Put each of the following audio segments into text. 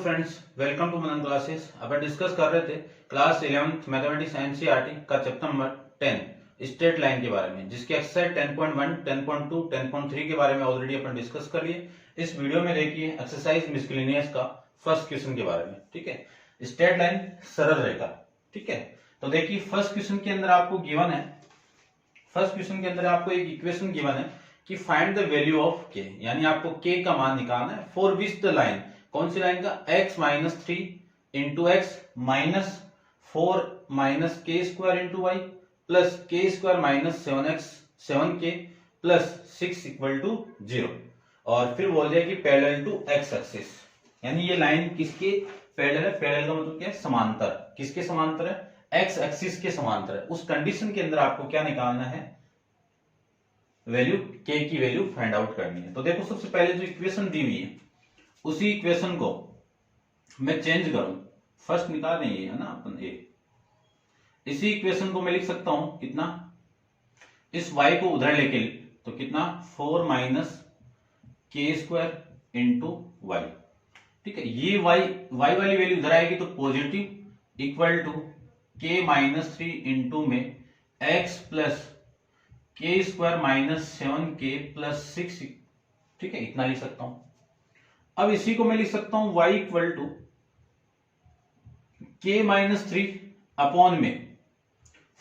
Friends, welcome to Manan classes. अपन discuss कर रहे थे क्लास 11th मैथमेटिक्स एनसीईआरटी का चैप्टर नंबर 10 स्ट्रेट लाइन के बारे में, जिसके एक्सरसाइज 10.1, 10.2, 10.3 के बारे में ऑलरेडी अपन डिस्कस कर लिए। इस वीडियो में देखिए एक्सरसाइज मिसलेनियस का फर्स्ट क्वेश्चन के बारे में। ठीक है, स्ट्रेट लाइन सरल रेखा। ठीक है, तो देखिए फर्स्ट क्वेश्चन के अंदर आपको गिवन है, फर्स्ट क्वेश्चन के अंदर आपको एक इक्वेशन गिवन है कि फाइंड द वैल्यू ऑफ के, यानी आपको के का मान निकालना है फॉर विच द लाइन, कौन सी लाइन का, x minus 3 into X minus 4 minus K square into Y plus K square minus 7k plus 6 equal to 0। और फिर बोल दिया कि पैरेलल टू एक्स एक्सिस, यानी ये लाइन किसके पैरेलल है, पैरेलल का मतलब क्या है, समांतर। किसके समांतर है, एक्स एक्सिस के समांतर है। उस कंडीशन के अंदर आपको क्या निकालना है, वैल्यू के की वैल्यू फाइंड आउट करनी है। तो देखो सबसे पहले जो इक्वेशन दी हुई है उसी इक्वेशन को मैं चेंज करूं, फर्स्ट निकाल देंगे है ना अपन ए, इसी इक्वेशन को मैं लिख सकता हूं कितना, इस y को उधर लेके तो कितना 4 minus K square into Y. ठीक है, ये y वाली वैल्यू उधर आएगी तो पॉजिटिव इक्वल टू के माइनस 3 इंटू में x plus K square minus 7k plus 6। ठीक है, इतना लिख सकता हूं। अब इसी को मैं लिख सकता हूं y इक्वल टू के माइनस 3 अपॉन में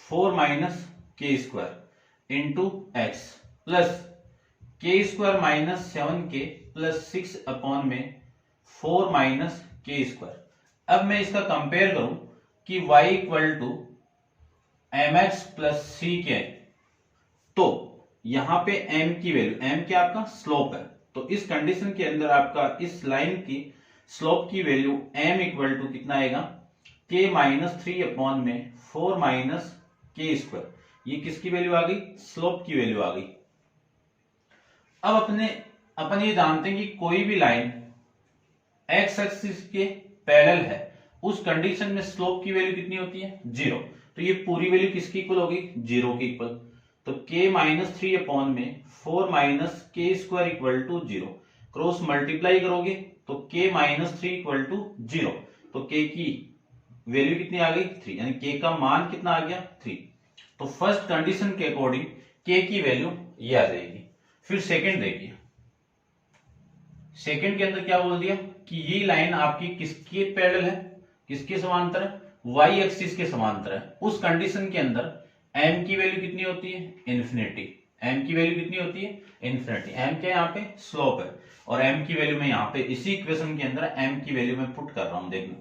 4 minus K square into x plus K square minus 7k plus 6 upon में 4 माइनस के स्क्वायर। अब मैं इसका कंपेयर करूं कि y equal to M X plus C के, तो यहां पे m की वैल्यू, m क्या आपका स्लोप है, तो इस कंडीशन के अंदर आपका इस लाइन की स्लोप की वैल्यू m इक्वल टू कितना आएगा, k माइनस 3 अपॉन में 4 माइनस के स्क्वायर। ये किसकी वैल्यू आ गई, स्लोप की वैल्यू आ गई। अब अपन ये जानते हैं कि कोई भी लाइन x एक्सिस के पैरेलल है, उस कंडीशन में स्लोप की वैल्यू कितनी होती है, 0। तो ये पूरी वैल्यू किसकी इक्वल होगी, 0 की इक्वल। तो k माइनस 3 अपॉन में 4 minus K square equal to 0, cross multiply करोगे तो k माइनस 3 इक्वल टू 0, तो k की वैल्यू कितनी आ गई, 3, यानी k का मान कितना आ गया, 3। तो फर्स्ट कंडीशन के अकॉर्डिंग k की वैल्यू ये आ जाएगी। फिर सेकंड देखिए, सेकंड के अंदर क्या बोल दिया कि ये लाइन आपकी किसके पैरेलल है, किसके समांतर है, y एक्सिस के समांतर है। उस कंडीशन के अंदर m की वैल्यू कितनी होती है, इन्फिनिटी। m की वैल्यू कितनी होती है, इन्फिनिटी। m क्या यहाँ पे स्लोप है, और m की वैल्यू में यहाँ पे इसी इक्वेशन के अंदर m की वैल्यू में पुट कर रहा हूं। देखना,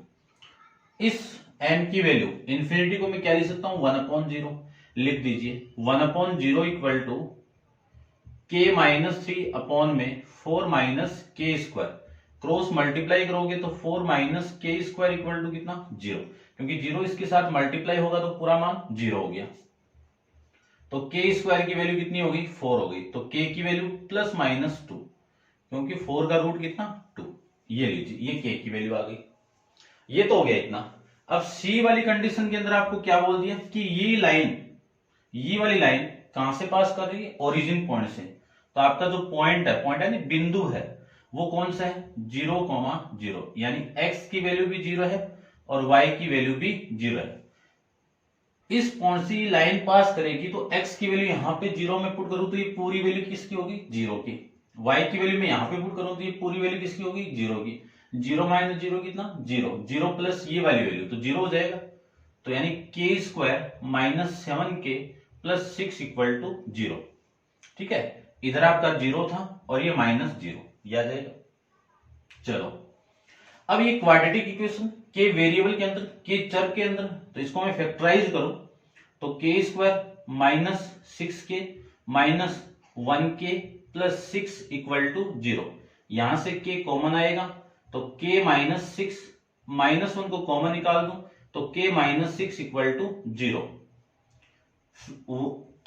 इस m की वैल्यू इन्फिनिटी को मैं क्या लिख सकता हूं, 1/0 लिख दीजिए। 1/0 इक्वल टू के माइनस 3 अपॉन में 4 minus K square, cross multiply करोगे तो 4 minus K square equal to कितना, 0, क्योंकि 0 इसके साथ मल्टीप्लाई होगा तो पूरा मान 0 हो गया। तो के स्क्वायर की वैल्यू कितनी होगी, 4 हो गई। तो के की वैल्यू प्लस माइनस 2, क्योंकि 4 का रूट कितना, 2। ये लीजिए, ये के की वैल्यू आ गई। ये तो हो गया इतना। अब सी वाली कंडीशन के अंदर आपको क्या बोल दिया कि ये वाली लाइन कहां से पास कर रही है, ओरिजिन पॉइंट से। तो आपका जो पॉइंट है ना, बिंदु है, वो कौन सा है, 0,0, यानी x की वैल्यू भी 0 है और y की वैल्यू भी 0 है। इस पॉइंट से लाइन पास करेगी तो x की वैल्यू यहां पे 0 में पुट करूं तो ये पूरी वैल्यू किसकी होगी, 0 की। y की वैल्यू में यहां पे पुट करूं तो ये पूरी वैल्यू किसकी होगी, 0 की। 0 माइनस 0 कितना, 0, 0 प्लस ये वाली वैल्यू तो 0 हो जाएगा। तो यानी K square minus 7k plus 6 equal to 0। ठीक है, इधर आपका 0 था और ये माइनस 0, ये आ जाएगा। चलो, अब ये क्वाड्रेटिक इक्वेशन के वेरिएबल के अंदर, के चर के अंदर, तो इसको मैं फैक्टराइज करूं तो K square minus 6k minus 1k plus 6 equal to 0। यहां से k कॉमन आएगा तो k माइनस 6 माइनस 1 को कॉमन निकाल दूं तो k minus 6 equal to 0।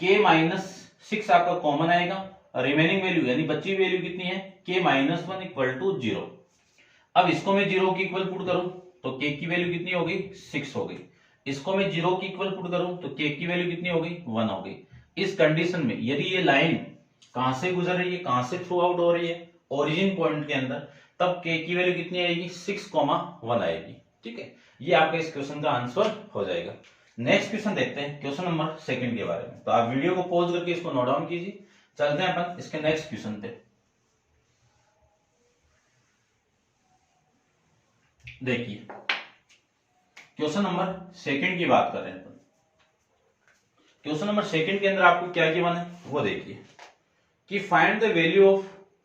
k minus 6 आपका कॉमन आएगा, रिमेनिंग वैल्यू यानी बची वैल्यू कितनी है, k माइनस 1 इक्वल टू 0। अब इसको मैं 0 की इक्वल पुट करूं तो k की वैल्यू कितनी हो गई, 6 हो गई। इसको मैं 0 की इक्वल पुट करूं तो k की वैल्यू कितनी हो गई, 1 हो गई। इस कंडीशन में यदि ये लाइन कहां से गुजर रही है, कहां से थ्रू आउट हो रही है, ओरिजिन पॉइंट के अंदर, तब k की वैल्यू कितनी आएगी 6,1 आएगी। ठीक है, ये आपका इस क्वेश्चन का आंसर हो जाएगा। नेक्स्ट क्वेश्चन देखते हैं, क्वेश्चन नंबर 2 के बारे में। तो आप वीडियो को पॉज करके इसको नोट डाउन कीजिए। चलते हैं अपन इसके नेक्स्ट क्वेश्चन पे। देखिए क्वेश्चन नंबर 2 की बात कर रहे हैं। क्वेश्चन नंबर 2 के अंदर आपको क्या गिवन है वो देखिए कि find the value of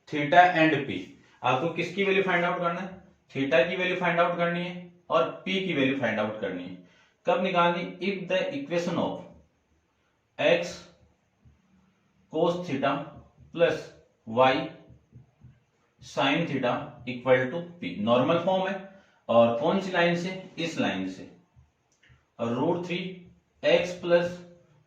theta and P. आपको किसकी वैल्यू फाइंड आउट करना है, थीटा की वैल्यू फाइंड आउट करनी है और पी की वैल्यू फाइंड आउट करनी है। कब निकालनी, if the equation of X cos theta plus Y sine theta equal to P. Normal form है और कौन सी लाइन से, इस लाइन से, और √3x plus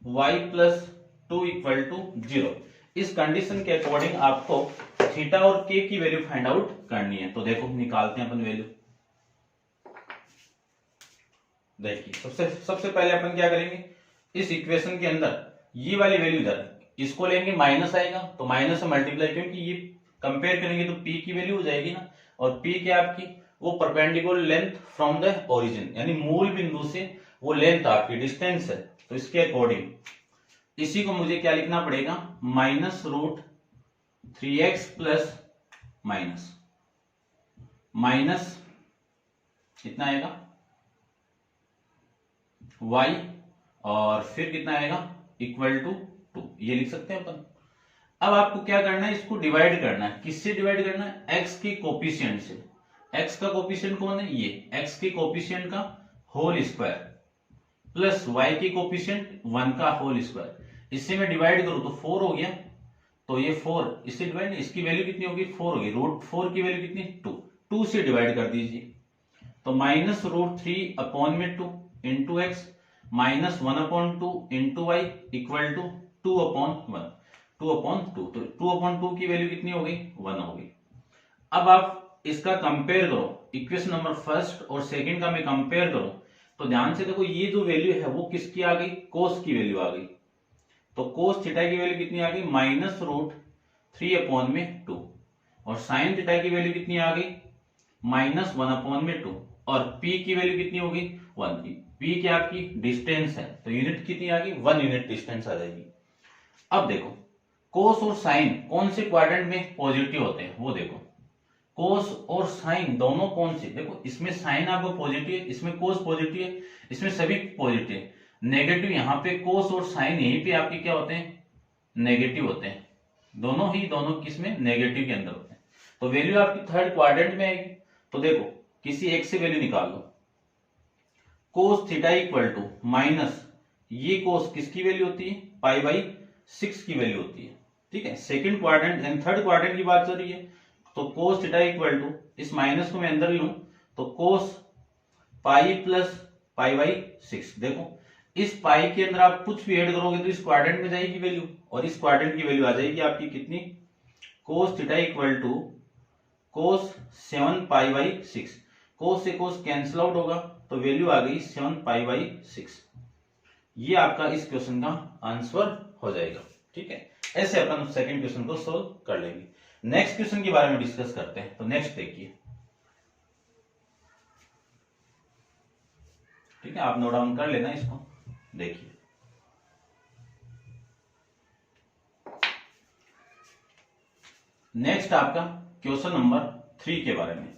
Y plus 2 equal to 0। इस कंडीशन के अकॉर्डिंग आपको थीटा और के की वैल्यू फाइंड आउट करनी है। तो देखो निकालते हैं अपन वैल्यू। देखिए सबसे पहले अपन क्या करेंगे, इस इक्वेशन के अंदर ये वाली वैल्यू इधर, इसको लेंगे माइनस आएगा तो माइनस से मल्टीप्लाई, क्योंकि ये कंपेयर करेंगे तो p की वैल्यू हो जाएगी ना, और p क्या आपकी वो perpendicular length from the origin, यानी मूल बिंदु से वो लेंथ आपकी डिस्टेंस है। तो इसके अकॉर्डिंग इसी को मुझे क्या लिखना पड़ेगा, -√3x प्लस माइनस कितना आएगा y, और फिर कितना आएगा इक्वल टू 2, ये लिख सकते हैं अपन। अब आपको क्या करना है, इसको डिवाइड करना है। किससे डिवाइड करना है, x के कोफिशिएंट से। x का कोफिशिएंट कौन है, ये x के कोफिशिएंट का होल स्क्वायर प्लस y के कोफिशिएंट 1 का होल स्क्वायर। इससे मैं डिवाइड करूं तो 4 हो गया, तो ये 4 इससे डिवाइड, इसकी वैल्यू कितनी होगी 4 होगी। √4 की वैल्यू कितनी 2 से डिवाइड कर दीजिए। तो -√3 अपॉन में 2 into X minus 1/2 into Y equal to 2/1, 2/2। तो 2/2 की वैल्यू कितनी हो गई 1 हो गई। अब आप इसका कंपेयर करो, इक्वेशन नंबर 1 और 2 का मैं कंपेयर करूं तो ध्यान से देखो, ये जो वैल्यू है वो किसकी आ गई, कोस की वैल्यू आ गई। तो कोस थीटा की वैल्यू कितनी आ गई -√3/2, और साइन थीटा की वैल्यू कितनी आ गई -1/2, और p की वैल्यू कितनी होगी 1 की। p क्या आपकी डिस्टेंस है, तो यूनिट कितनी आ गई 1 यूनिट डिस्टेंस आ जाएगी। अब देखो कोस और साइन कौन से क्वाड्रेंट में पॉजिटिव होते हैं वो देखो, कोस और साइन दोनों कौन से, देखो इसमें साइन आपको पॉजिटिव है, इसमें कोस पॉजिटिव है, इसमें सभी पॉजिटिव है। नेगेटिव यहाँ पे कोस और साइन यहीं पे आपके क्या होते हैं, नेगेटिव होते हैं। दोनों किसमें, नेगेटिव के अंदर होते हैं। तो वैल्यू आपकी थर्ड क्वाड्रेंट में आएगी। तो देखो किसी एक से वैल्यू निकाल लो, cos theta equal to minus, ये कोस किसकी वैल्यू होती है π/6 की वैल्यू होती है। ठीक है, second quadrant and third quadrant की बात चल रही है। तो कोस थीटा इक्वल टू, इस माइनस को मैं अंदर लूं तो कोस पाई प्लस π/6। देखो इस पाई के अंदर आप कुछ भी ऐड करोगे तो इस क्वाड्रेंट में जाएगी वैल्यू, और इस क्वाड्रेंट की वैल्यू आ जाएगी आपकी कितनी, कोस थीटा इक्वल टू कोस 7 π/6। कोस से कोस कैंसिल आउट होगा तो वैल्यू आ गई 7 π/6। ये आपका इस क्वेश्चन का आंसर हो जाएगा। ठीक है, ऐसे अपन सेकंड क्वेश्चन को सोल्व कर लेंगे। नेक्स्ट क्वेश्चन के बारे में डिस्कस करते हैं। तो नेक्स्ट देखिए, ठीक है, आप नोट डाउन कर लेना इसको। देखिए नेक्स्ट आपका क्वेश्चन नंबर 3 के बारे में।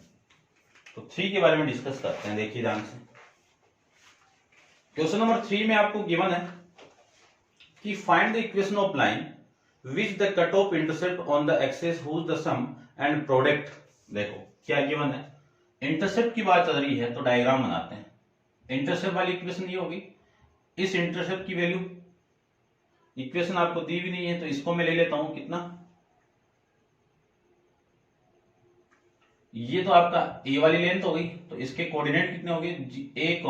तो 3 के बारे में डिस्कस करते हैं। देखिए ध्यान से, क्वेश्चन नंबर 3 में आपको गिवन है कि find the equation of line which the cut off intercept on the axis whose the sum and product. देखो क्या गिवन है, इंटरसेप्ट की बात चल रही है तो डायग्राम बनाते हैं। इंटरसेप्ट वाली इक्वेशन ये होगी, इस इंटरसेप्ट की वैल्यू, इक्वेशन आपको दी भी नहीं है तो इसको मैं ले लेता हूं कितना, ये तो आपका ए वाली लेंथ हो गई, तो इसके कोऑर्डिनेट कितने हो गए a,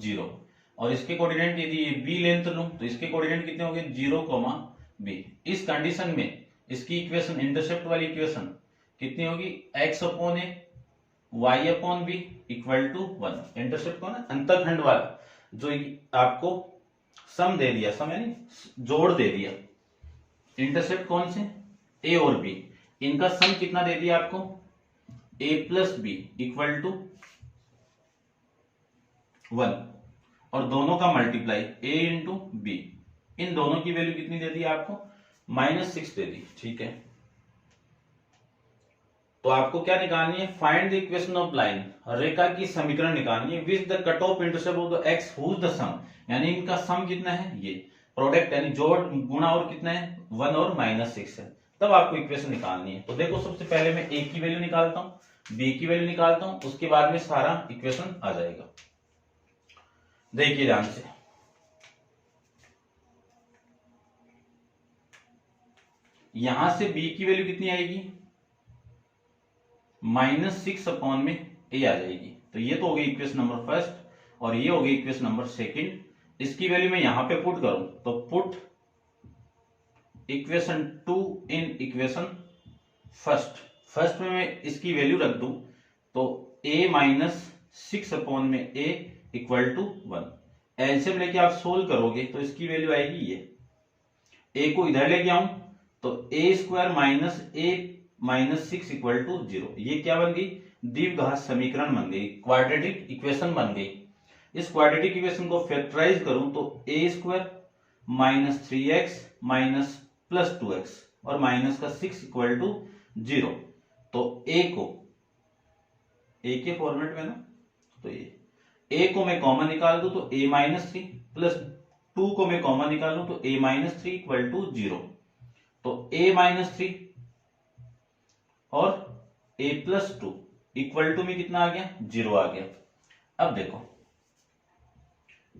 0, और इसके कोऑर्डिनेट यदि ये बी लेंथ लूं तो इसके कोऑर्डिनेट कितने हो गए 0, b। इस कंडीशन में इसकी इक्वेशन, इंटरसेप्ट वाली इक्वेशन कितनी होगी, x/a y/b equal to 1। Intercept को ना अंतरखंड वाला जो आपको सम दे दिया, सम यानी जोड़ दे दिया, इंटरसेप्ट कौन से, ए और बी, इनका सम कितना दे दिया आपको a plus B equal to 1 और दोनों का मल्टीप्लाई a इंटू बी, इन दोनों की वैल्यू कितनी दे दी आपको, -6 दे दी। ठीक है, तो आपको क्या निकालनी है, find the equation of line, रेखा की समीकरण निकालनी है with the cut off intercept of the x whose the sum, यानी इनका सम कितना है, ये प्रोडक्ट यानी जोड़ गुणा और कितना है 1 और -6 है, तब आपको इक्वेशन निकालनी है। तो देखो सबसे पहले मैं a की वैल्यू निकालता हूं, b की वैल्यू निकालता हूं, उसके बाद में सारा इक्वेशन आ जाएगा। देखिए ध्यान से, यहां से b की वैल्यू कितनी आएगी, -6 अपॉन में a आ जाएगी। तो ये तो हो गई इक्वेशन नंबर फर्स्ट और ये हो गई इक्वेशन नंबर सेकंड। इसकी वैल्यू मैं यहां पे पुट करूं तो put equation 2 in equation first में मैं इसकी वैल्यू रख दूं तो a -6 अपॉन में a इक्वल टू 1। एलसीएम लेके आप सोल्व करोगे तो इसकी वैल्यू आएगी ये, a को इधर लेके आऊं तो a square minus a -6 equal to 0। ये क्या बन गई, द्विघात समीकरण बन गई, क्वाड्रेटिक इक्वेशन बन गई। इस क्वाड्रेटिक इक्वेशन को फैक्टराइज करूं तो a square -3x minus plus 2x और माइनस का 6 इक्वल टू 0। तो a को a के फॉर्मेट में ना, तो ये a को मैं कॉमन निकाल दूं तो a -3 प्लस 2 को मैं कॉमन निकाल लूं तो a -3 इक्वल टू 0। तो a -3 और a प्लस 2 इक्वल टू में कितना आ गया, 0 आ गया। अब देखो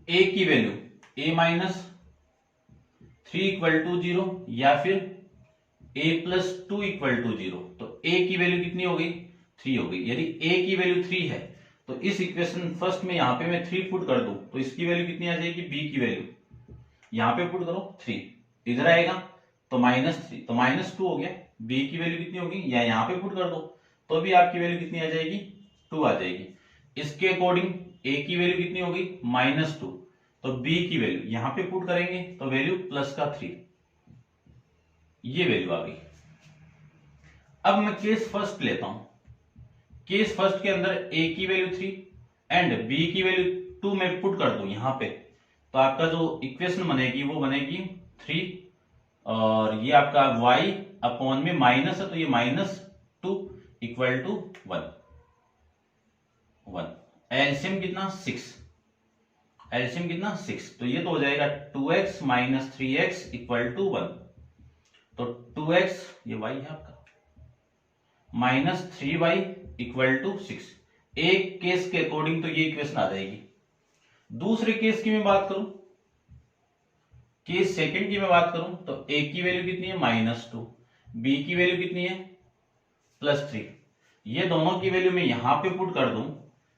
a की वैल्यू a -3 इक्वल टू 0 या फिर a प्लस 2 इक्वल टू 0। तो a की वैल्यू कितनी हो गई, 3 हो गई। यदि a की वैल्यू 3 है तो इस इक्वेशन फर्स्ट में यहां पे मैं 3 पुट कर दूं तो इसकी वैल्यू कितनी आ जाएगी, b की वैल्यू यहां पे पुट करो 3, इधर आएगा तो -3 तो -2 हो गया। b की वैल्यू कितनी होगी, या यहां पे पुट कर दो तो भी आपकी वैल्यू कितनी आ जाएगी, 2 आ जाएगी। इसके अकॉर्डिंग a की वैल्यू कितनी होगी, -2, तो b की वैल्यू यहां पे पुट करेंगे तो वैल्यू प्लस का 3, ये वैल्यू आ गई। अब मैं केस फर्स्ट लेता हूं, केस फर्स्ट के अंदर a की वैल्यू 3 एंड b की वैल्यू 2 में पुट कर दूं यहां पे, तो आपका जो इक्वेशन बनेगी वो बनेगी 3 और ये आपका y अपॉन में माइनस है तो ये -2 इक्वल टू 1। एलसीएम कितना 6, एलसीएम कितना 6, तो ये तो हो जाएगा 2x minus 3x equal to 1। तो 2x ये y है आपका माइनस 3y इक्वल टू 6। एक केस के अकॉर्डिंग तो ये इक्वेशन आ जाएगी। दूसरे केस की मैं बात करूं, केस सेकंड की मैं बात करूं तो a की वैल्यू कितनी है, -2, b की वैल्यू कितनी है, +3। ये दोनों की वैल्यू मैं यहां पे पुट कर दूं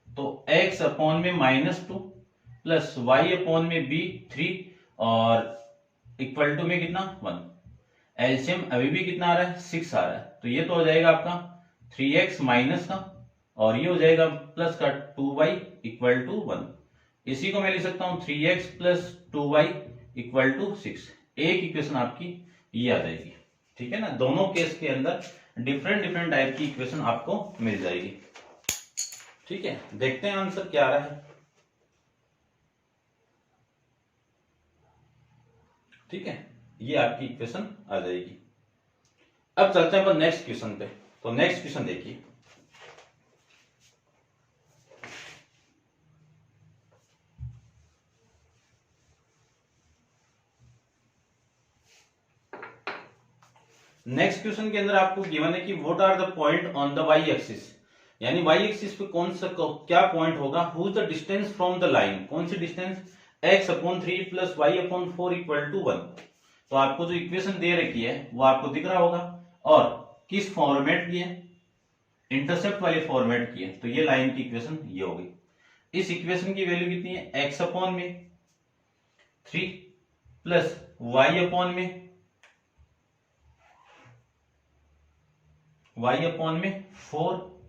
तो x अपॉन में -2 प्लस y अपॉन में b 3 और इक्वल टू में कितना 1। एलसीएम अभी भी कितना आ रहा है, 6 आ रहा है, तो ये तो हो जाएगा आपका 3x माइनस का और ये हो जाएगा प्लस का 2y इक्वल टू 1। इसी को मैं लिख सकता हूं 3x plus 2y equal to 6। एक इक्वेशन आपकी ये आ जाएगी। ठीक है ना, दोनों केस के अंदर डिफरेंट टाइप की इक्वेशन आपको मिल जाएगी। ठीक है, देखते हैं आंसर क्या आ रहा है। ठीक है, ये आपकी इक्वेशन आ जाएगी। अब चलते हैं अपन नेक्स्ट क्वेश्चन पे। तो नेक्स्ट क्वेश्चन देखिए, नेक्स्ट क्वेश्चन के अंदर आपको गिवन है कि what are the point on the Y axis, यानी वाई एक्सिस पे कौन सा क्या पॉइंट होगा, who is the distance from the line, कौन सी distance, x/3 plus y/4 equal to 1। तो आपको जो इक्वेशन दे रखी है वो आपको दिख रहा होगा और किस फॉर्मेट की है, इंटरसेप्ट वाले फॉर्मेट की है। तो ये लाइन की इक्वेशन ये होगी। इस इक्वेशन की वैल्यू कितनी है, x/3 plus y/4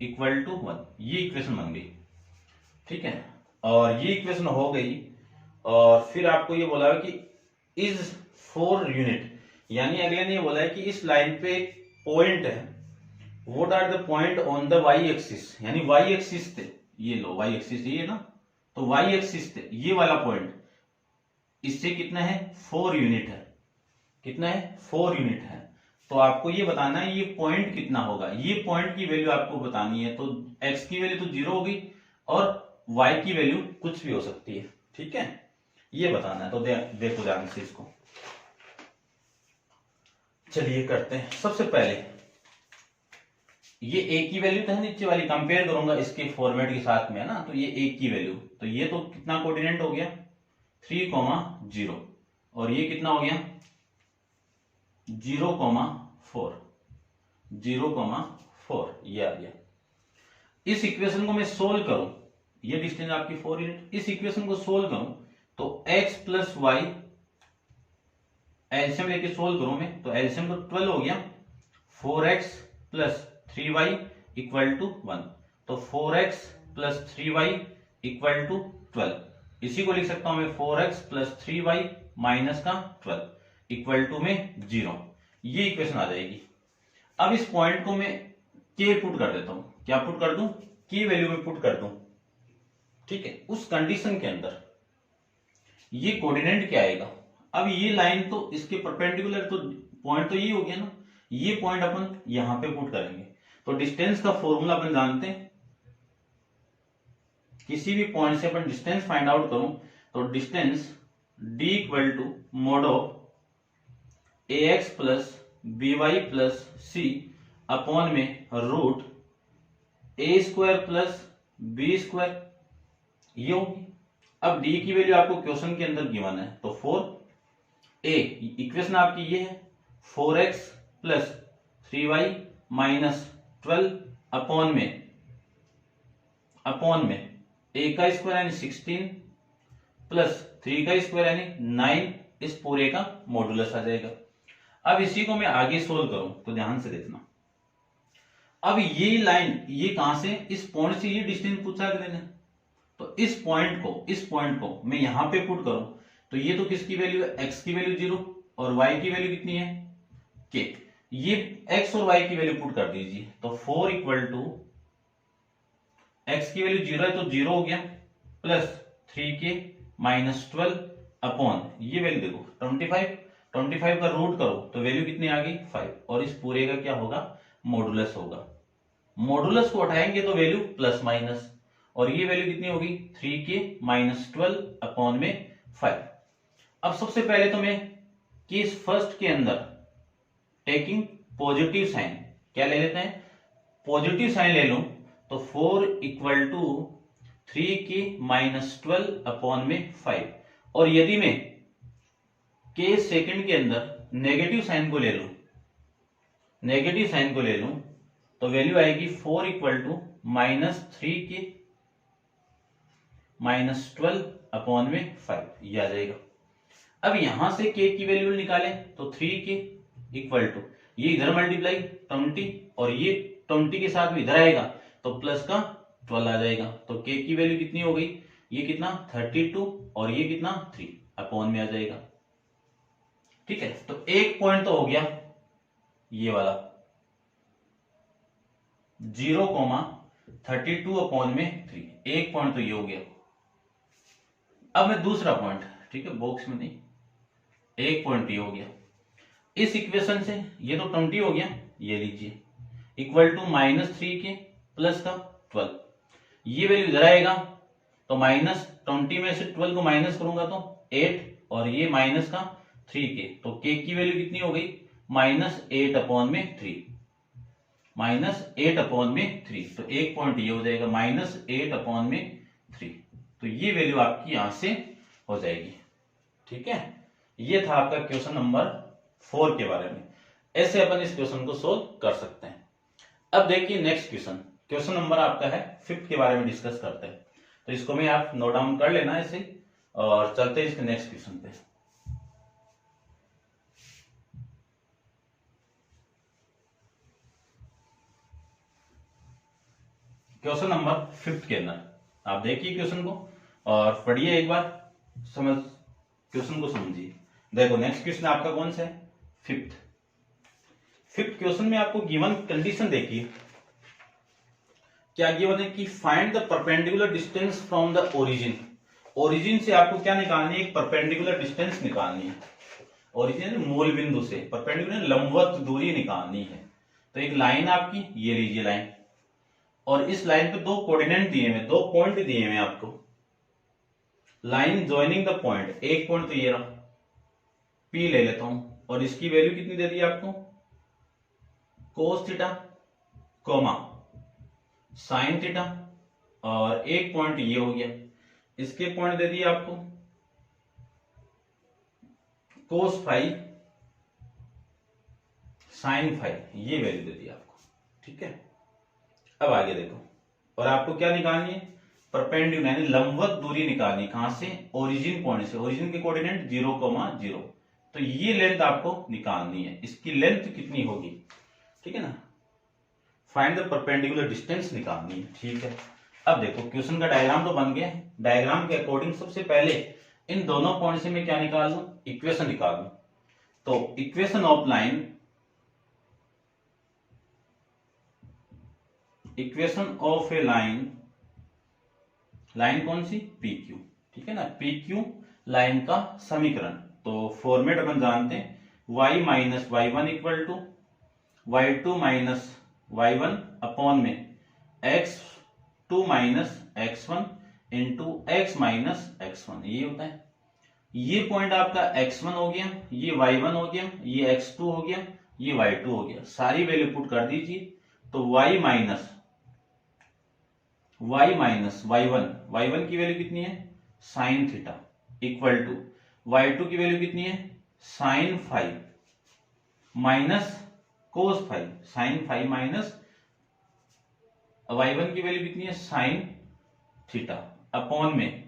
equal to 1, ये इक्वेशन बन गई। ठीक है, और ये इक्वेशन हो गई और फिर आपको ये बोला है कि इज 4 यूनिट, यानी अगले ने ये बोला है कि इस लाइन पे एक पॉइंट है what are the point on the Y axis, यानी वाई एक्सिस थे, ये लो वाई एक्सिस ये ना, तो वाई एक्सिस थे ये वाला पॉइंट, इससे कितना है 4 यूनिट है, कितना है 4 यूनिट है। तो आपको ये बताना है ये पॉइंट कितना होगा, ये पॉइंट की वैल्यू आपको बतानी है। तो x की वैल्यू तो 0 होगी और y की वैल्यू कुछ भी हो सकती है, ठीक है, ये बताना है। तो देखो ध्यान से इसको, चलिए करते हैं। सबसे पहले ये a की वैल्यू तो है नीचे वाली, कंपेयर करूंगा इसके फॉर्मेट के साथ में है ना, तो ये a की वैल्यू, तो ये तो कितना कोऑर्डिनेट हो गया 3,0 और ये कितना हो गया 0,4, 0,4 ये आ गया। इस इक्वेशन को मैं सोल्व करूं, ये डिस्टेंस आपकी 4 यूनिट, इस इक्वेशन को सोल्व करूं तो x प्लस वाई एलसीएम लेके सोल्व करूं मैं, तो एलसीएम तो 12 हो गया, 4x plus 3y equal to 1, तो 4x plus 3y equal to 12, इसी को लिख सकता हूं मैं 4x प्लस 3y माइनस का 12 इक्वल टू में 0, ये इक्वेशन आ जाएगी। अब इस पॉइंट को मैं k पुट कर देता हूं, क्या पुट कर दूं, की वैल्यू में पुट कर दूं, ठीक है। उस कंडीशन के अंदर ये कोऑर्डिनेट क्या आएगा, अब ये लाइन तो इसके परपेंडिकुलर, तो पॉइंट तो ये हो गया ना, ये पॉइंट अपन यहां पे पुट करेंगे। तो डिस्टेंस का फॉर्मूला अपन जानते हैं, किसी भी पॉइंट से अपन डिस्टेंस फाइंड आउट करूं तो distance d equal to mod of ax plus by plus C upon में root a square plus b square, ये होगी। अब d की वैल्यू आपको क्वेश्चन के अंदर गिवन है, तो 4a इक्वेशन आपकी ये है 4x plus 3y minus 12 upon में a का स्क्वायर यानी 16 प्लस 3 का स्क्वायर यानी 9, इस पूरे का मॉडुलस आ जाएगा। अब इसी को मैं आगे सोल्व करूं तो ध्यान से देखना, अब ये लाइन ये कहां से, इस पॉइंट से ये डिस्टेंस पूछा गया है, तो इस पॉइंट को मैं यहां पे पुट करूं तो ये तो किसकी वैल्यू है, x की वैल्यू 0 और y की वैल्यू कितनी है k, ये x और y की वैल्यू पुट कर दीजिए, तो 4 इक्वल टू x की वैल्यू 0 है तो 0 हो गया प्लस 3k माइनस 12 अपॉन ये वैल्यू देखो 25 का रूट करो तो वैल्यू कितनी आ गई 5, और इस पूरे का क्या होगा मॉडुलस होगा। मॉडुलस को उठाएंगे तो वैल्यू प्लस माइनस, और ये वैल्यू कितनी होगी 3k माइनस 12 अपॉन में 5। अब सबसे पहले तो मैं केस फर्स्ट के अंदर टेकिंग पॉजिटिव साइन, क्या ले लेते हैं पॉजिटिव साइन ले लूं, तो 4 equal to 3k minus 12 upon में 5, और यदि मैं केस सेकंड के अंदर नेगेटिव साइन को ले लूं तो वैल्यू आएगी 4 equal to minus 3k minus 12 upon में 5, ये आ जाएगा। अब यहां से k की वैल्यू निकालें तो 3k इक्वल टू ये इधर मल्टीप्लाई 20 और ये 20 के साथ में इधर आएगा तो प्लस का 12 आ जाएगा, तो k की वैल्यू कितनी हो गई, ये कितना 32 और ये कितना 3 अपॉन में आ जाएगा, ठीक है। तो एक पॉइंट तो हो गया ये वाला 0,32 अपॉन में 3, एक पॉइंट तो ये हो गया। अब मैं दूसरा पॉइंट, ठीक है बॉक्स में नहीं, एक पॉइंट ये हो गया, इस इक्वेशन से ये तो 20 हो गया, ये लीजिए equal to minus 3k plus का 12, ये वैल्यू इधर आएगा तो माइनस 20 में से 12 को माइनस करूंगा तो 8 और ये माइनस का 3k, तो k की वैल्यू कितनी हो गई माइनस 8 अपॉन में 3, माइनस 8 अपॉन में 3, तो एक पॉइंट ये हो जाएगा माइनस 8 अपॉन में 3, तो ये वैल्यू आपकी यहां से हो जाएगी, ठीक है। ये था आपका क्वेश्चन नंबर 4 के बारे में, ऐसे अपन इस क्वेश्चन को सोल्व कर सकते हैं। अब देखिए नेक्स्ट क्वेश्चन नंबर आपका है 5 के बारे में डिस्कस करते हैं, तो इसको मैं आप नोट डाउन कर लेना ऐसे, और चलते हैं इसके नेक्स्ट क्वेश्चन पे। क्वेश्चन नंबर 5 के अंदर आप देखिए क्वेश्चन को और पढ़िए एक बार, क्वेश्चन को समझिए। देखो नेक्स्ट क्वेश्चन आपका कौन सा है 5th फिफ्थ क्वेश्चन में आपको गिवन कंडीशन देखिए, क्या गिवन है कि find the perpendicular distance from the origin. Origin से आपको क्या निकालनी है, एक परपेंडिकुलर डिस्टेंस निकालनी है। ओरिजिन मूल बिंदु से परपेंडिकुलर लंबवत दूरी निकालनी है। तो एक लाइन आपकी ये लीजिए लाइन, और इस लाइन पे दो कोऑर्डिनेट दिए हुए, दो पॉइंट दिए हुए आपको। लाइन ज्वाइनिंग द पॉइंट, एक पॉइंट तो ये रहा, P ले लेता हूं, और इसकी वैल्यू कितनी दे दी आपको, cos theta coma sine theta, और एक पॉइंट ये हो गया, इसके पॉइंट दे दिए आपको कोस फाई साइन फाई, ये वैल्यू दे दी आपको। ठीक है, अब आगे देखो, और आपको क्या निकालनी है, परपेंडिकुलर यानी लंबवत दूरी निकालनी, कहां से, ओरिजिन पॉइंट से। ओरिजिन के कोऑर्डिनेट 0,0, तो ये लेंथ आपको निकालनी है, इसकी लेंथ कितनी होगी, ठीक है ना। फाइंड द परपेंडिकुलर डिस्टेंस निकालनी है। ठीक है, अब देखो क्वेश्चन का डायग्राम तो बन गया है। डायग्राम के अकॉर्डिंग सबसे पहले इन दोनों पॉइंट से मैं क्या निकाल लूं, इक्वेशन निकाल लूं। तो equation of line, equation of a line, line कौन सी, पी क्यू, ठीक है ना, पी क्यू लाइन का समीकरण। तो फॉर्मेट अपन जानते हैं, y minus Y one equal to Y two minus Y one upon में x2 minus x1 into x minus x1, ये होता है। ये पॉइंट आपका x1 हो गया, ये y1 हो गया, ये x2 हो गया, ये y2 हो गया। सारी वैल्यू पुट कर दीजिए, तो y माइनस y1 की वैल्यू कितनी है, sine theta, equal to y2 की वैल्यू कितनी है, sine five minus cos five, sine five minus y1 की वैल्यू कितनी है, साइन थीटा, अपॉन में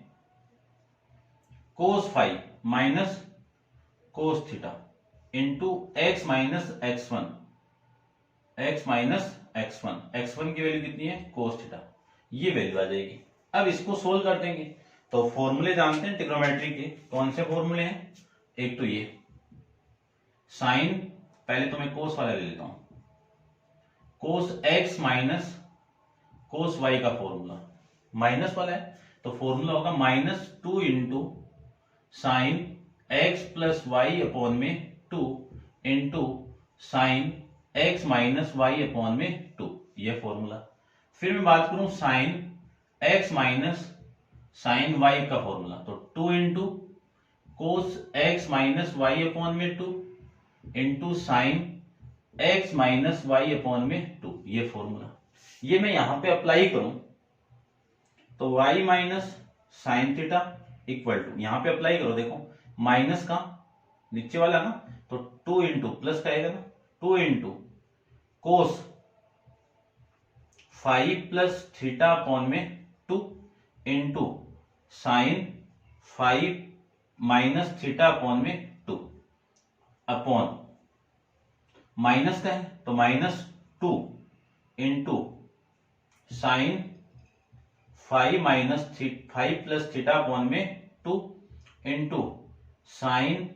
cos five minus cos theta into x minus x1, x1 की वैल्यू कितनी है, कोस थीटा, ये वैल्यू आ जाएगी। अब इसको सोल्व कर देंगे। तो फॉर्मूले जानते हैं ट्रिग्नोमेट्री के, कौन से फॉर्मूले हैं, एक तो ये साइन, पहले तो मैं कोस वाला ले लेता हूं, cos x minus cos y का फॉर्मूला, माइनस वाला है तो फॉर्मूला होगा -2 into sine x plus Y upon में 2 into sine x minus Y upon में 2, ये फॉर्मूला। फिर मैं बात करूं sine x minus sine y का फॉर्मूला, तो 2 into cos x minus Y upon में 2 into sine x minus Y upon में 2, ये फॉर्मूला। ये मैं यहां पे अप्लाई करूं तो y minus sine theta equal to, यहां पे अप्लाई करो, देखो माइनस का नीचे वाला ना, तो 2 इंटू प्लस का आएगा ना, 2 इंटू कोस 5 प्लस थीटा अपॉन में 2 into sign 5 minus theta upon में 2 अपॉन माइनस का है तो -2 into sign 5 minus 5 plus theta upon में 2 into sign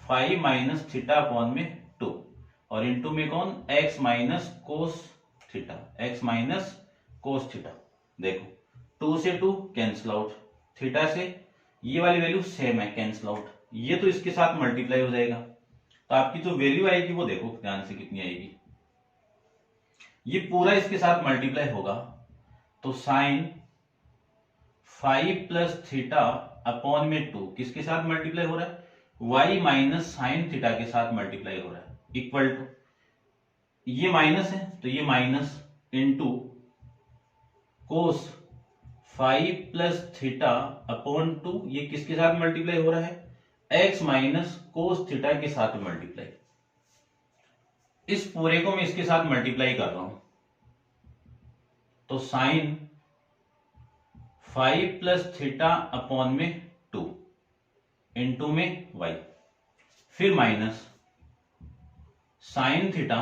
5 minus theta upon में 2, और इंटू में कौन, x minus cos theta, x minus cos theta. देखो 2 से 2 कैंसिल आउट, थीटा से ये वाली वैल्यू सेम है, कैंसिल आउट, ये तो इसके साथ मल्टीप्लाई हो जाएगा। तो आपकी जो वैल्यू आएगी वो देखो ध्यान से कितनी आएगी, ये पूरा इसके साथ मल्टीप्लाई होगा, तो साइन 5 प्लस थीटा अपॉन में 2 किसके साथ मल्टीप्लाई हो रहा है, y माइनस साइन थीटा के साथ मल्टीप्लाई हो रहा है, इक्वल टू, ये माइनस है तो ये minus into cos 5 plus theta upon 2, ये किसके साथ मल्टीप्लाई हो रहा है, x माइनस कोस थीटा के साथ मल्टीप्लाई। इस पूरे को मैं इसके साथ मल्टीप्लाई कर रहा हूं, तो साइन 5 प्लस थीटा अपॉन में 2 इंटू में y, फिर minus sine theta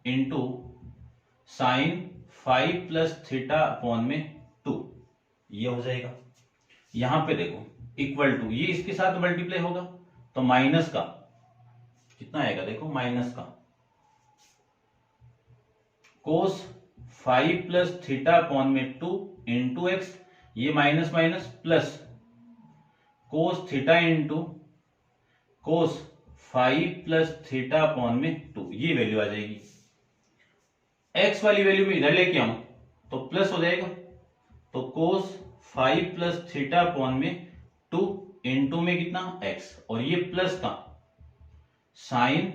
into sine 5 plus theta upon में 2, ये हो जाएगा। यहां पे देखो इक्वल टू, ये इसके साथ मल्टीप्लाई होगा तो माइनस का कितना आएगा देखो माइनस का कोस 5 प्लस थीटा अपॉन में 2 इंटू एक्स, ये minus minus plus cos theta into cos 5 plus theta upon में 2, ये वैल्यू आ जाएगी। एक्स वाली वैल्यू में इधर लेके आऊं तो प्लस हो जाएगा, तो कोस 5 प्लस थीटा अपॉन में 2 इंटू में कितना एक्स, और ये प्लस का साइन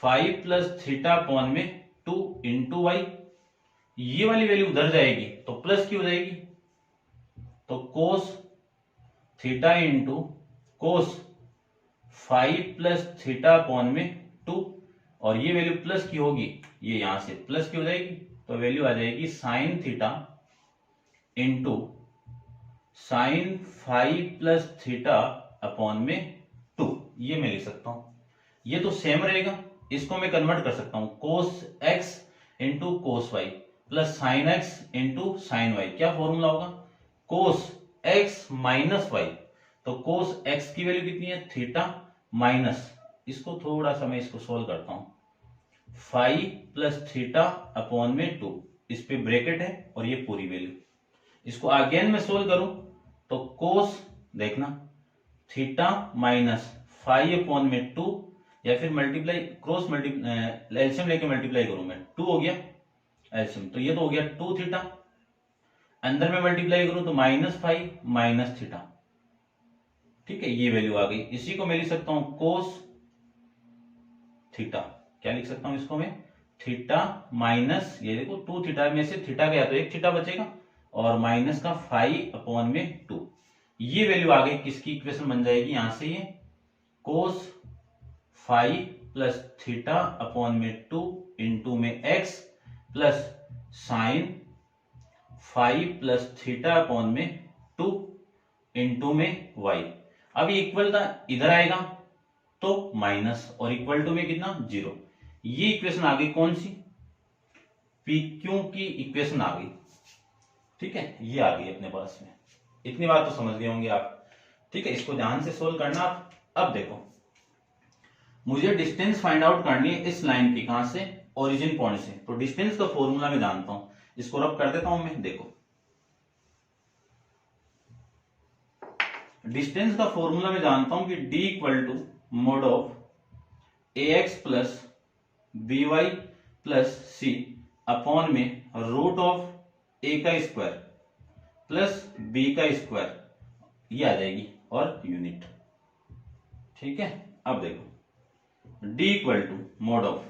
5 प्लस थीटा अपॉन में 2 इंटू वाई, ये वाली वैल्यू उधर जाएगी तो प्लस की हो जाएगी, तो कोस theta into cos 5 plus theta upon में 2, और ये वैल्यू प्लस की होगी, ये यहां से प्लस की हो जाएगी, तो वैल्यू आ जाएगी sine theta into sine 5 plus theta upon में 2, ये मैं लिख सकता हूं। ये तो सेम रहेगा, इसको मैं कन्वर्ट कर सकता हूं cos X into cos Y plus sine X into sine Y. क्या फॉर्मूला होगा, कोस एक्स माइनस वाई, तो कोस एक्स की वैल्यू कितनी है थीटा माइनस, इसको थोड़ा सा मैं इसको सोल्व करता हूं, 5 प्लस थीटा अपॉन में 2, इस पे ब्रैकेट है और ये पूरी वैल्यू, इसको अगेन मैं सोल्व करूं तो कोस देखना थीटा माइनस 5 अपॉन में 2, या फिर मल्टीप्लाई क्रॉस मल्टीप्लाई एलसीएम लेके मल्टीप्लाई करूं मैं, 2 हो गया एलसीएम, तो ये तो हो गया 2 थीटा, अंदर में मल्टीप्लाई करूं तो -5 माइनस थीटा, ठीक है, ये वैल्यू आ गई। इसी को मैं लिख सकता हूं कोस थीटा, क्या लिख सकता हूं इसको मैं, थीटा माइनस, ये देखो 2 थीटा में से थीटा गया तो 1 थीटा बचेगा, और माइनस का 5 अपॉन में 2, ये वैल्यू आ गई, किसकी इक्वेशन बन जाएगी यहां से, ये कोस 5 प्लस थीटा अपॉन में 2 इंटू में x plus sign 5 plus theta upon में 2 इंटू में वाई। अब ये इक्वल था इधर आएगा तो माइनस, और इक्वल टू में कितना 0, ये इक्वेशन आ गई कौन सी, पी क्यू की इक्वेशन आ गई, ठीक है, ये आ गई अपने पास में। इतनी बात तो समझ गए होंगे आप, ठीक है, इसको ध्यान से सोल्व करना आप। अब देखो मुझे डिस्टेंस फाइंड आउट करनी है इस लाइन की, कहां से, ओरिजिन पॉइंट से, तो डिस्टेंस का फॉर्मूला मैं जानता हूं, इसको रब कर देता हूं मैं। देखो डिस्टेंस का फॉर्मूला मैं जानता हूं कि d equal to mod of A X plus B Y plus C upon में रूट ऑफ ए का स्क्वायर प्लस बी का स्क्वायर, ये आ जाएगी, और यूनिट, ठीक है। अब देखो d equal to mod of,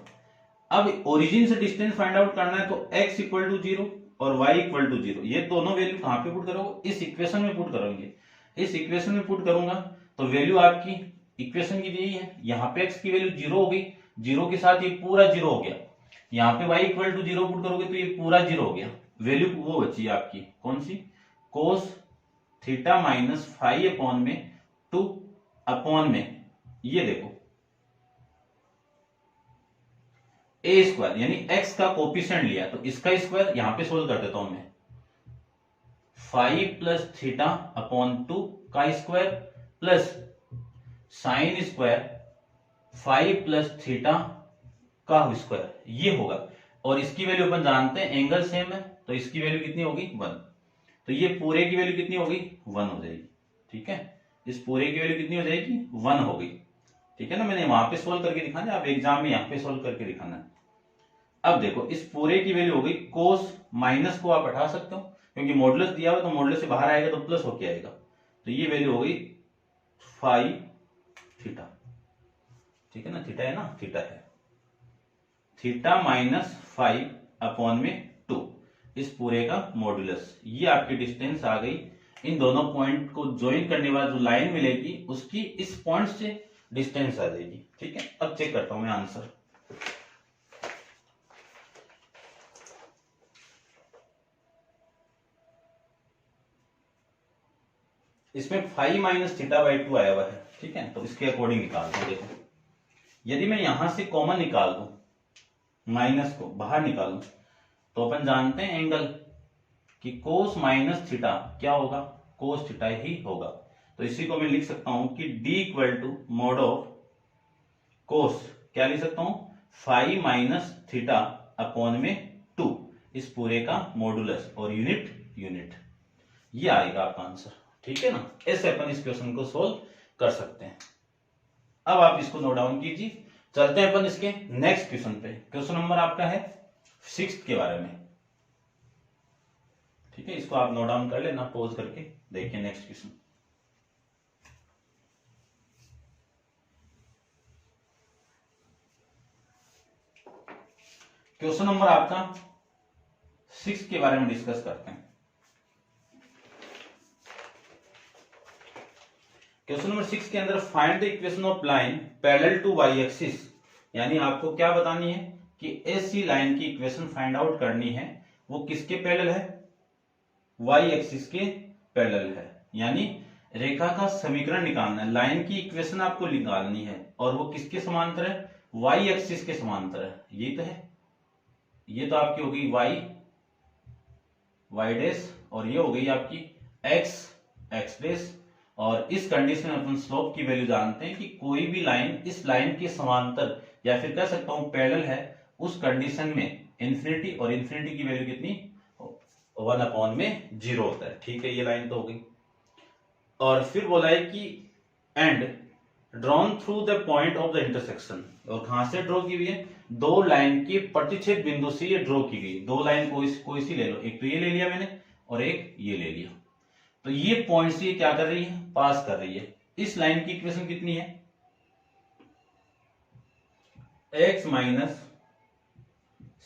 अब ओरिजिन से डिस्टेंस फाइंड आउट करना है तो x इक्वल टू 0 और y इक्वल टू 0, ये दोनों वैल्यू कहां पे पुट करोगे, इस इक्वेशन में पुट करोगे, इस इक्वेशन में पुट करूंगा तो वैल्यू आपकी इक्वेशन की दी है, यहाँ पे x की वैल्यू 0 हो गई, 0 के साथ ये पूरा 0 हो गया, यहाँ पे y इक्वल टू 0 पुट करोगे तो ये पूरा 0 हो गया, वैल्यू वो बची आपकी कौन सी, कोस थीटा माइनस 5 अपॉन में 2 अपॉन में, ये देखो ए स्क्वायर, यानी x का कोफिशिएंट लिया तो इसका स्क्वायर, यहां पे सोल्व कर देता हूं मैं, 5 प्लस थीटा अपॉन 2 का square plus sine square 5 plus theta का स्क्वायर, ये होगा, और इसकी वैल्यू अपन जानते हैं एंगल सेम है, तो इसकी वैल्यू कितनी होगी 1, तो ये पूरे की वैल्यू कितनी होगी 1 हो जाएगी, ठीक है, इस पूरे की वैल्यू कितनी हो जाएगी 1 हो गई, ठीक है ना, मैंने वहां पे सोल्व करके दिखाना, आप एग्जाम में यहाँ पे सोल्व करके दिखाना है। अब देखो इस पूरे की वैल्यू हो गई, कोस माइनस को आप हटा सकते हो क्योंकि मॉडुलस दिया हुआ तो मॉडुलस से बाहर आएगा तो प्लस होके आएगा, तो ये वैल्यू हो गई 5 थीटा, ठीक है ना, थीटा है ना, थीटा है, थीटा माइनस 5 अपॉन में 2, इस पूरे का मॉडुलस, ये आपकी डिस्टेंस आ गई। इन दोनों पॉइंट को ज्वाइन करने वाला जो लाइन मिलेगी उसकी इस पॉइंट से डिस्टेंस आ जाएगी, ठीक है। अब चेक करता हूं मैं आंसर, इसमें 5 माइनस थीटा बाई 2 आया हुआ है, ठीक है, तो इसके अकॉर्डिंग निकालते हैं। देखो यदि मैं यहां से कॉमन निकाल दूं, माइनस को बाहर निकालूं, तो अपन जानते हैं एंगल कि कोस माइनस थीटा क्या होगा, कोस थीटा ही होगा, तो इसी को मैं लिख सकता हूं कि d equal to mod of cos, क्या लिख सकता हूं, फाई माइनस थीटा अपॉन में 2, इस पूरे का मॉडुलस और यूनिट, ये आएगा आपका आंसर। ठीक है ना, ऐसे अपन इस क्वेश्चन को सोल्व कर सकते हैं। अब आप इसको नोट डाउन कीजिए। चलते हैं अपन इसके नेक्स्ट क्वेश्चन पे। क्वेश्चन नंबर आपका है 6 के बारे में। ठीक है, इसको आप नोट डाउन कर लेना, पॉज करके देखिए नेक्स्ट क्वेश्चन। क्वेश्चन नंबर आपका 6 के बारे में डिस्कस करते हैं। क्वेश्चन नंबर 6 के अंदर find the equation of line parallel to Y axis, यानी आपको क्या बतानी है कि ऐसी लाइन की इक्वेशन फाइंड आउट करनी है, वो किसके पैरेलल है, वाई एक्सिस के पैरेलल है। यानी रेखा का समीकरण निकालना है, लाइन की इक्वेशन आपको निकालनी है और वो किसके समांतर है, वाई एक्सिस के समांतर है। ये तो है, ये तो आपकी हो गई वाई डैश और ये हो गई आपकी एक्स डैश। और इस कंडीशन में अपन स्लोप की वैल्यू जानते हैं कि कोई भी लाइन इस लाइन के समांतर या फिर कह सकता हूं पैरेलल है, उस कंडीशन में इन्फिनिटी और इन्फिनिटी की वैल्यू कितनी, 1/0 होता है। ठीक है, ये लाइन तो हो गई। और फिर बोला है कि and drawn through the point of the intersection, और कहां से ड्रॉ की हुई है, दो लाइन के प्रतिच्छेद बिंदु से ये ड्रॉ की गई। दो लाइन कोई सी ले लो, एक तो ये ले लिया मैंने और एक ये ले लिया, तो ये पॉइंट से क्या कर रही है, पास कर रही है। इस लाइन की इक्वेशन कितनी है, x minus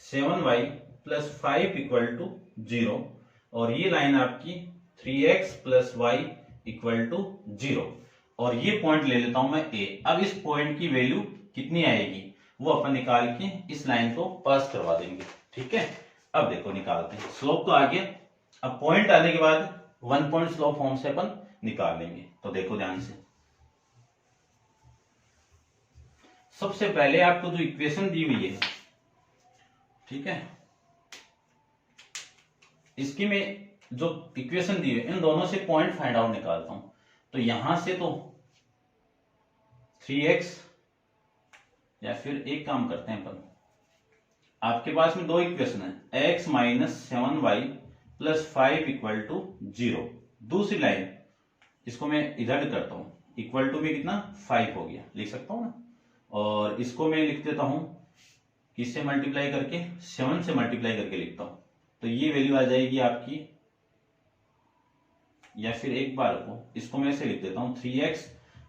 7y plus 5 equal to 0, और ये लाइन आपकी 3x plus y equal to 0, और ये पॉइंट ले लेता हूं मैं a। अब इस पॉइंट की वैल्यू कितनी आएगी, वो अपन निकाल के इस लाइन को पास करवा देंगे। ठीक है, अब देखो निकालते हैं। स्लोप तो आ गया, अब पॉइंट आने के बाद 1 पॉइंट स्लोप फॉर्म से अपन निकाल लेंगे। तो देखो ध्यान से, सबसे पहले आपको जो इक्वेशन दी हुई है, ठीक है, इसकी में जो इक्वेशन दी है इन दोनों से पॉइंट फाइंड आउट निकालता हूं। तो यहां से तो 3x, या फिर एक काम करते हैं अपन, आपके पास में दो इक्वेशन है, x minus 7y plus 5 equal to 0। दूसरी लाइन इसको मैं इधर करता हूं, इक्वल टू में कितना 5 हो गया, लिख सकता हूं ना, और इसको मैं लिख देता हूं किससे मल्टीप्लाई करके, 7 से मल्टीप्लाई करके लिखता हूं। तो ये वैल्यू आ जाएगी आपकी, या फिर एक बार को इसको मैं ऐसे लिख देता हूं 3x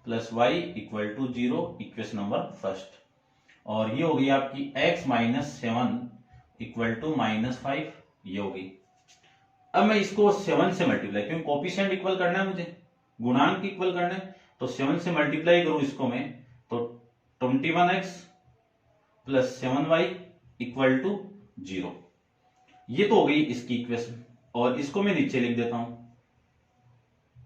plus Y equal to 0, equation number first. और ये हो गई आपकी x माइनस 7 इक्वल टू -5, ये हो गई। अब मैं इसको 7 से मल्टीप्लाई, क्योंकि कोफिशिएंट इक्वल करना है मुझे, गुणांक इक्वल करना है, तो 7 से मल्टीप्लाई करूं इसको मैं, तो 21x plus 7y equal to 0, ये तो हो गई इसकी इक्वेशन। और इसको मैं नीचे लिख देता हूं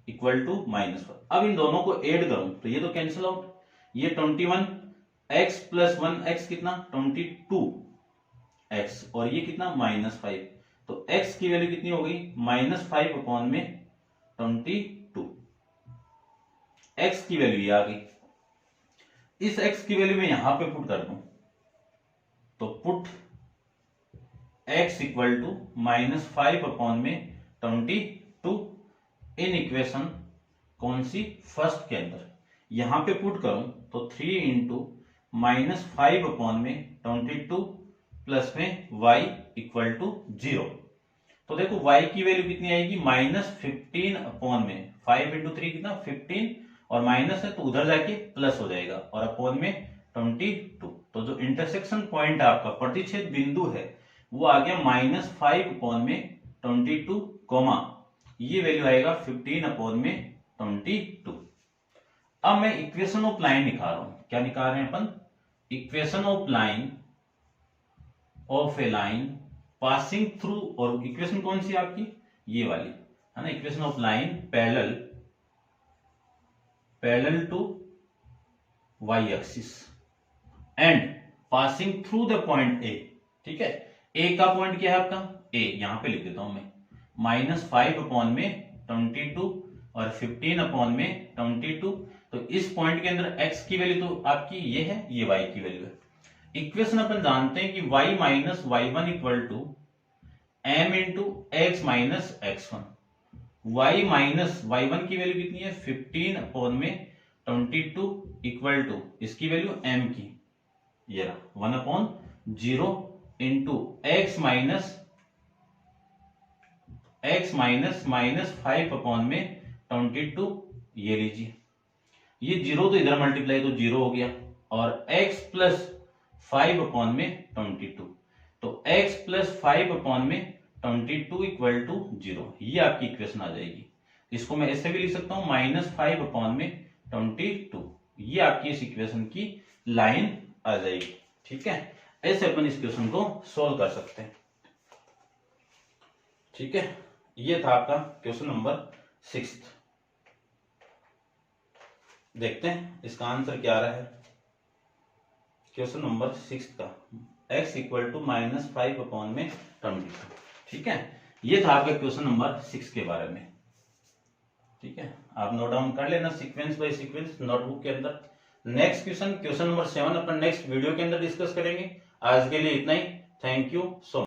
इक्वल टू -1। अब इन दोनों को ऐड करूं तो ये तो कैंसिल आउट, ये 21x प्लस 1x कितना 22x, और ये कितना -5, तो x की वैल्यू कितनी हो गई -5 अपॉन में 22, x की वैल्यू ये आ गई। इस x की वैल्यू मैं यहां पे पुट कर दूं, तो put x equal to -5 upon में 22 इन इक्वेशन कौन सी, फर्स्ट के अंदर। यहां पे पुट करूं तो 3 इंटू -5 अपॉन में 22 प्लस में y इक्वल टू 0। तो देखो y की वैल्यू कितनी आएगी -15 अपॉन में 5 इंटू 3 कितना 15, और माइनस है तो उधर जाके प्लस हो जाएगा, और अपॉन में 22। तो जो इंटरसेक्शन पॉइंट आपका प्रतिच्छेद बिंदु है वो आ गया -5 अपॉन में 22, ये वैल्यू आएगा 15 अपॉन में 22। अब मैं इक्वेशन ऑफ लाइन निकाल रहा हूं, क्या निकाल रहे हैं अपन, equation of line of a line passing through, और इक्वेशन कौन सी आपकी, ये वाली है ना, equation of line parallel to Y axis and passing through the point A. ठीक है, ए का पॉइंट क्या है आपका, ए, यहां पे लिख देता हूं मैं -5 अपॉन में 22 और 15 अपॉन में 22। तो इस पॉइंट के अंदर x की वैल्यू तो आपकी ये है, ये y की वैल्यू है, इक्वेशन अपन जानते हैं कि y minus Y one equal to M into X minus X one. y minus Y one की वैल्यू कितनी है 15 अपॉन में 22 इक्वल टू इसकी वैल्यू m की, ये रहा 1 upon 0 into X minus minus 5 upon में 22, ये लीजिए, ये 0 तो इधर मल्टीप्लाई तो 0 हो गया, और x प्लस 5 अपॉन में 22, तो x प्लस 5 अपॉन में 22 इक्वल टू 0, ये आपकी इक्वेशन आ जाएगी। इसको मैं ऐसे भी लिख सकता हूं माइनस 5 अपॉन में 22, ये आपकी इस इक्वेशन की लाइन आ जाएगी। ठीक है, ऐसे अपन इस क्वेश्चन को सॉल्व कर सकते हैं। ठीक है, ये था आपका क्वेश्चन नंबर 6। देखते हैं इसका आंसर क्या रहा है क्वेश्चन नंबर 6 का, x equal to minus 5 upon में 22। ठीक है, ये था आपका क्वेश्चन नंबर 6 के बारे में। ठीक है, आप नोट डाउन कर लेना सीक्वेंस बाय सीक्वेंस नोटबुक के अंदर। नेक्स्ट क्वेश्चन नंबर 7 अपन नेक्स्ट वीडियो के अंदर डिस्कस करेंगे। आज के लिए इतना ही। Thank you so much.